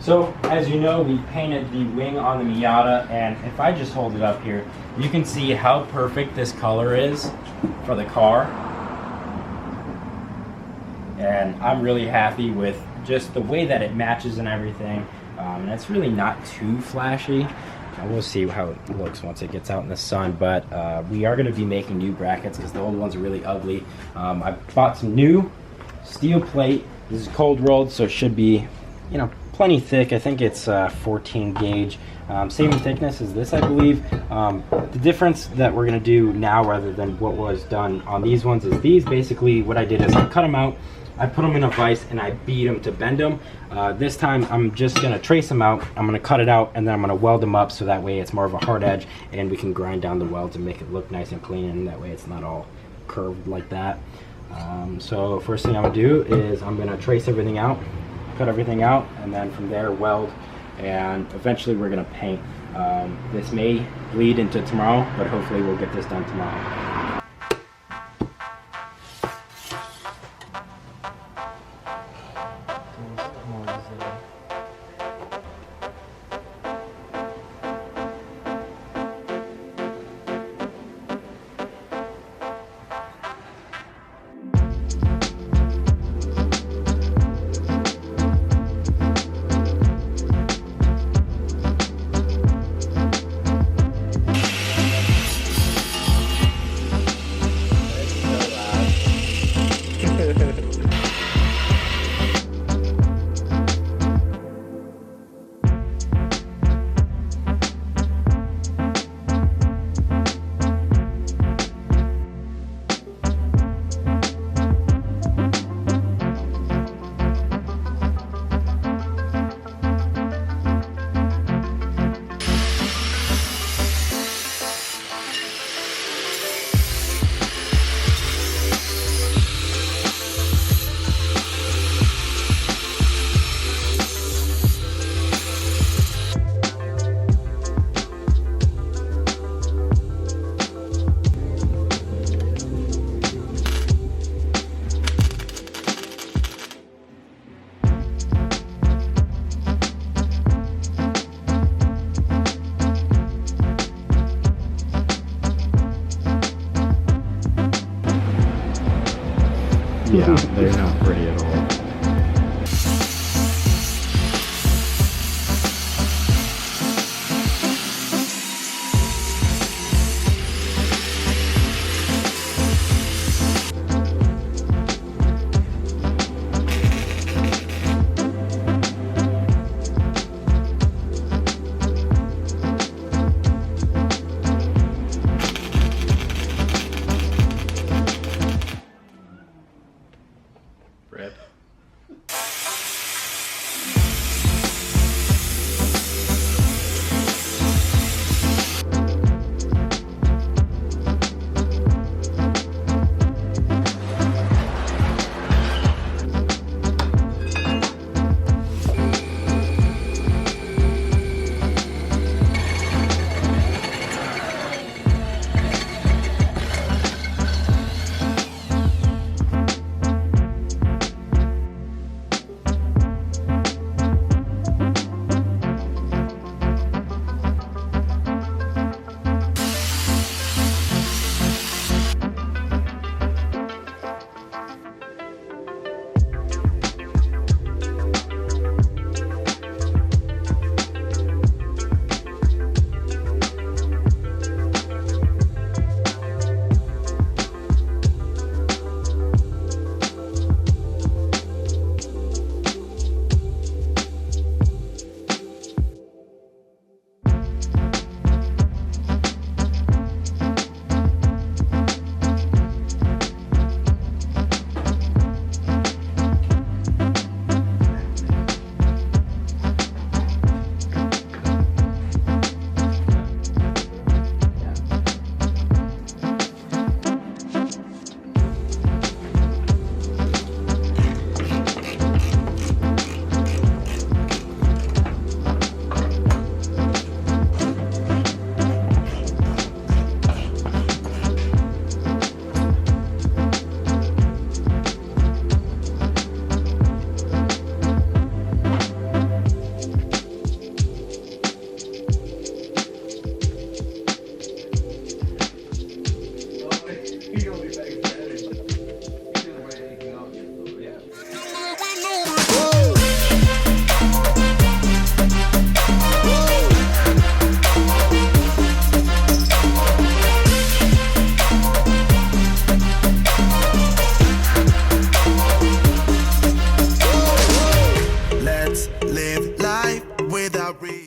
So as you know, we painted the wing on the Miata, and if I just hold it up here, you can see how perfect this color is for the car. And I'm really happy with just the way that it matches and everything. And it's really not too flashy. We'll see how it looks once it gets out in the sun, but we are going to be making new brackets because the old ones are really ugly. I bought some new steel plate. This is cold rolled, so it should be, you know, plenty thick. I think it's 14 gauge. Same thickness as this, I believe. The difference that we're going to do now rather than what was done on these ones is these, basically what I did is I cut them out, I put them in a vise, and I beat them to bend them. This time I'm just going to trace them out, I'm going to cut it out, and then I'm going to weld them up so that way it's more of a hard edge and we can grind down the welds and make it look nice and clean, and that way it's not all curved like that. So first thing I'm going to do is I'm going to trace everything out, cut everything out, and then from there weld, and eventually we're going to paint. This may bleed into tomorrow, but hopefully we'll get this done tomorrow. Yeah, they're not pretty at all. Rip.